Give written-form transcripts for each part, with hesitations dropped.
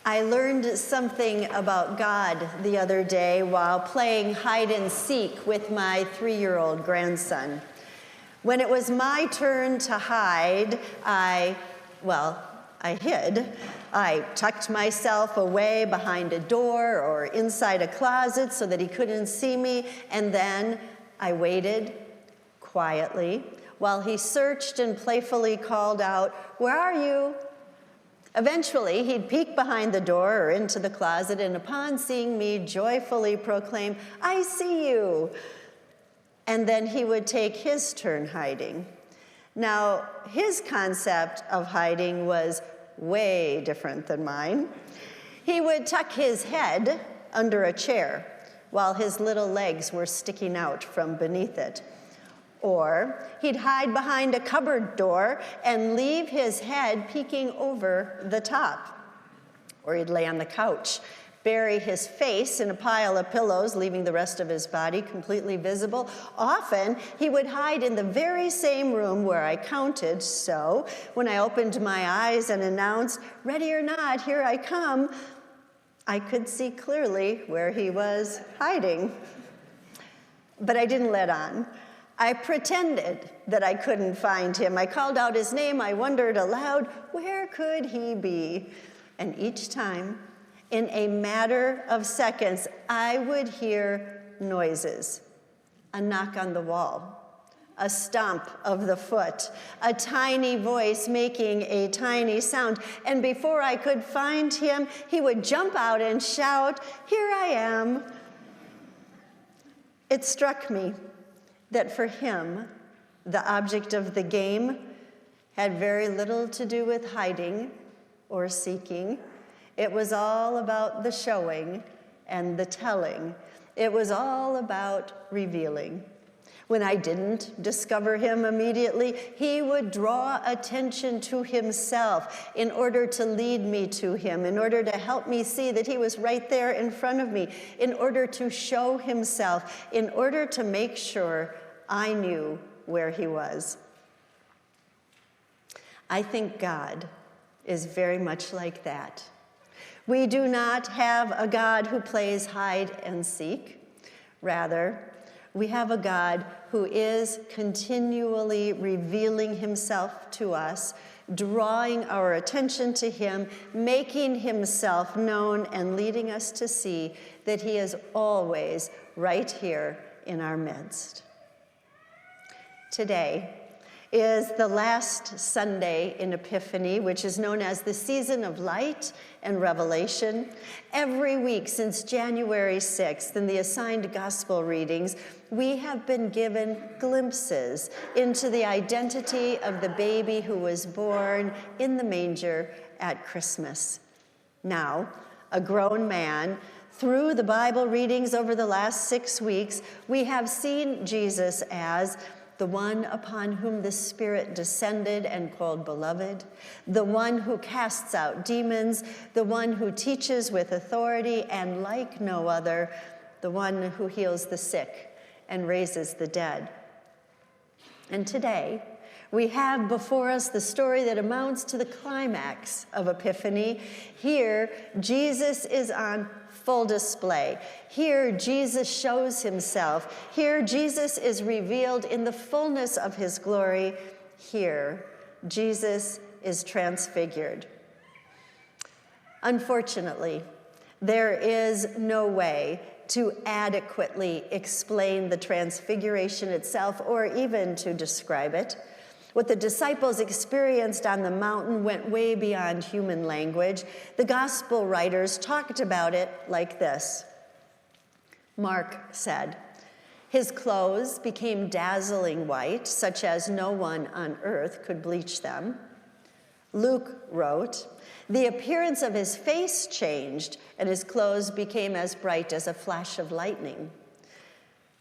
I learned something about God the other day while playing hide and seek with my 3-year-old grandson. When it was my turn to hide, I hid. I tucked myself away behind a door or inside a closet so that he couldn't see me, and then I waited quietly while he searched and playfully called out, "Where are you?" Eventually, he'd peek behind the door or into the closet, and upon seeing me, joyfully proclaim, "I see you." And then he would take his turn hiding. Now, his concept of hiding was way different than mine. He would tuck his head under a chair while his little legs were sticking out from beneath it. Or he'd hide behind a cupboard door and leave his head peeking over the top. Or he'd lay on the couch, bury his face in a pile of pillows, leaving the rest of his body completely visible. Often, he would hide in the very same room where I counted, so when I opened my eyes and announced, "Ready or not, here I come," I could see clearly where he was hiding. But I didn't let on. I pretended that I couldn't find him. I called out his name. I wondered aloud, where could he be? And each time, in a matter of seconds, I would hear noises. A knock on the wall, a stomp of the foot, a tiny voice making a tiny sound. And before I could find him, he would jump out and shout, "Here I am." It struck me that for him, the object of the game had very little to do with hiding or seeking. It was all about the showing and the telling. It was all about revealing. When I didn't discover him immediately, he would draw attention to himself in order to lead me to him, in order to help me see that he was right there in front of me, in order to show himself, in order to make sure I knew where he was. I think God is very much like that. We do not have a God who plays hide and seek. Rather, we have a God who is continually revealing himself to us, drawing our attention to him, making himself known, and leading us to see that he is always right here in our midst. Today is the last Sunday in Epiphany, which is known as the season of light and revelation. Every week since January 6th, in the assigned gospel readings, we have been given glimpses into the identity of the baby who was born in the manger at Christmas. Now, a grown man, through the Bible readings over the last 6 weeks, we have seen Jesus as the one upon whom the Spirit descended and called beloved, the one who casts out demons, the one who teaches with authority and like no other, the one who heals the sick and raises the dead. And today, we have before us the story that amounts to the climax of Epiphany. Here, Jesus is on full display. Here, Jesus shows himself. Here, Jesus is revealed in the fullness of his glory. Here, Jesus is transfigured. Unfortunately, there is no way to adequately explain the transfiguration itself or even to describe it. What the disciples experienced on the mountain went way beyond human language. The gospel writers talked about it like this. Mark said, "His clothes became dazzling white, such as no one on earth could bleach them." Luke wrote, "The appearance of his face changed, and his clothes became as bright as a flash of lightning."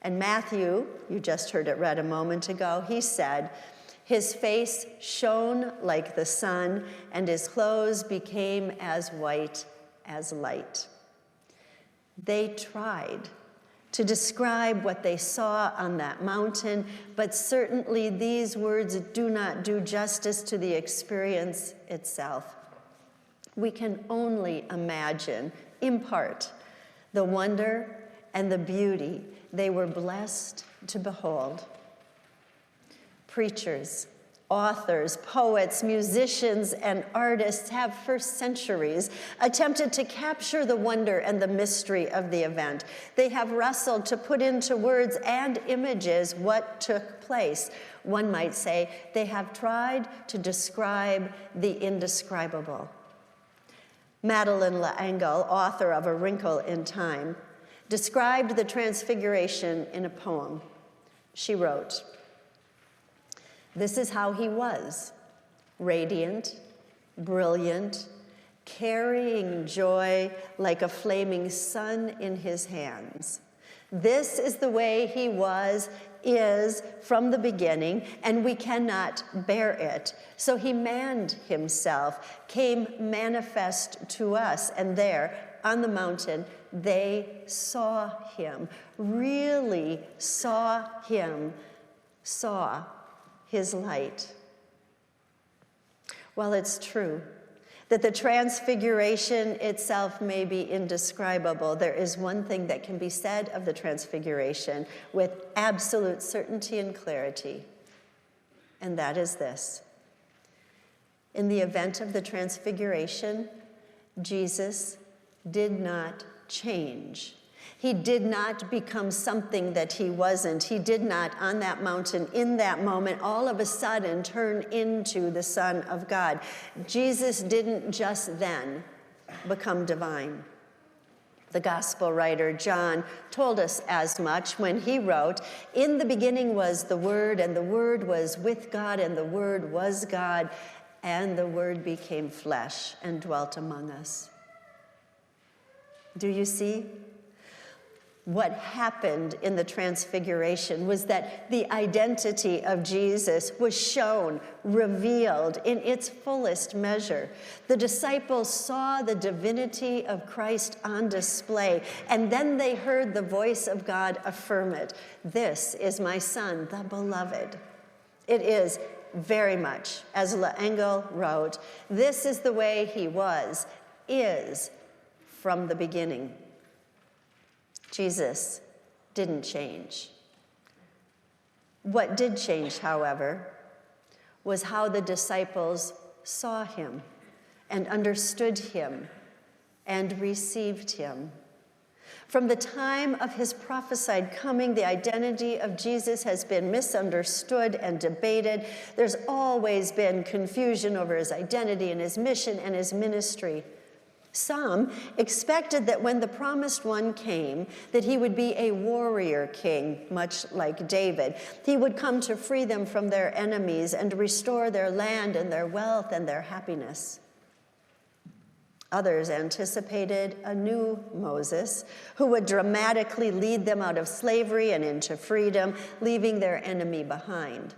And Matthew, you just heard it read a moment ago, he said, "His face shone like the sun, and his clothes became as white as light." They tried to describe what they saw on that mountain, but certainly these words do not do justice to the experience itself. We can only imagine, in part, the wonder and the beauty they were blessed to behold. Preachers, authors, poets, musicians, and artists have for centuries attempted to capture the wonder and the mystery of the event. They have wrestled to put into words and images what took place. One might say they have tried to describe the indescribable. Madeleine L'Engle, author of A Wrinkle in Time, described the Transfiguration in a poem. She wrote, "This is how he was, radiant, brilliant, carrying joy like a flaming sun in his hands. This is the way he was, is from the beginning, and we cannot bear it. So he manned himself, came manifest to us, and there on the mountain they saw him, really saw him, saw his light." While it's true that the Transfiguration itself may be indescribable, there is one thing that can be said of the Transfiguration with absolute certainty and clarity, and that is this. In the event of the Transfiguration, Jesus did not change. He did not become something that he wasn't. He did not, on that mountain, in that moment, all of a sudden turn into the Son of God. Jesus didn't just then become divine. The gospel writer John told us as much when he wrote, "In the beginning was the Word, and the Word was with God, and the Word was God, and the Word became flesh and dwelt among us." Do you see? What happened in the Transfiguration was that the identity of Jesus was shown, revealed in its fullest measure. The disciples saw the divinity of Christ on display, and then they heard the voice of God affirm it. "This is my Son, the beloved." It is very much, as L'Engle wrote, "This is the way he was, is from the beginning." Jesus didn't change. What did change, however, was how the disciples saw him and understood him and received him. From the time of his prophesied coming, the identity of Jesus has been misunderstood and debated. There's always been confusion over his identity and his mission and his ministry. Some expected that when the promised one came, that he would be a warrior king, much like David. He would come to free them from their enemies and restore their land and their wealth and their happiness. Others anticipated a new Moses who would dramatically lead them out of slavery and into freedom, leaving their enemy behind.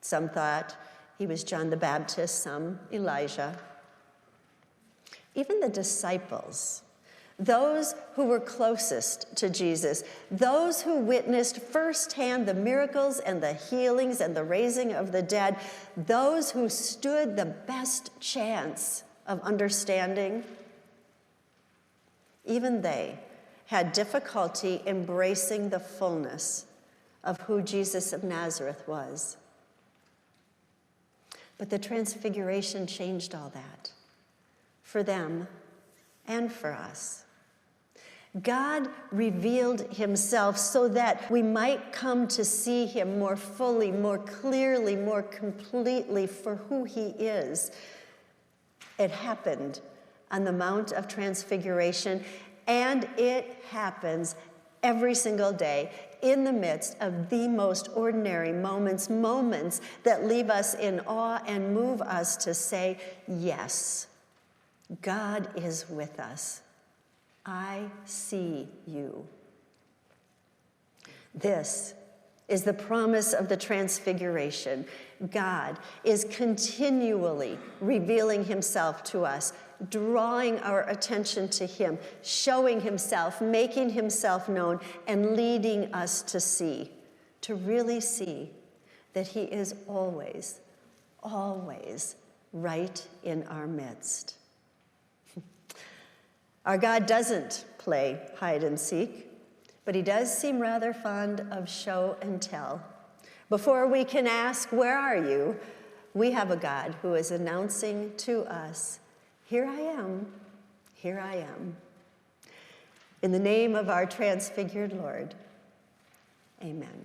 Some thought he was John the Baptist, some Elijah. Even the disciples, those who were closest to Jesus, those who witnessed firsthand the miracles and the healings and the raising of the dead, those who stood the best chance of understanding, even they had difficulty embracing the fullness of who Jesus of Nazareth was. But the Transfiguration changed all that, for them and for us. God revealed himself so that we might come to see him more fully, more clearly, more completely for who he is. It happened on the Mount of Transfiguration, and it happens every single day in the midst of the most ordinary moments, moments that leave us in awe and move us to say, yes, God is with us. I see you. This is the promise of the Transfiguration. God is continually revealing himself to us, drawing our attention to him, showing himself, making himself known, and leading us to see, to really see that he is always, always right in our midst. Our God doesn't play hide and seek, but he does seem rather fond of show and tell. Before we can ask, "Where are you?" we have a God who is announcing to us, "Here I am, here I am." In the name of our transfigured Lord, amen.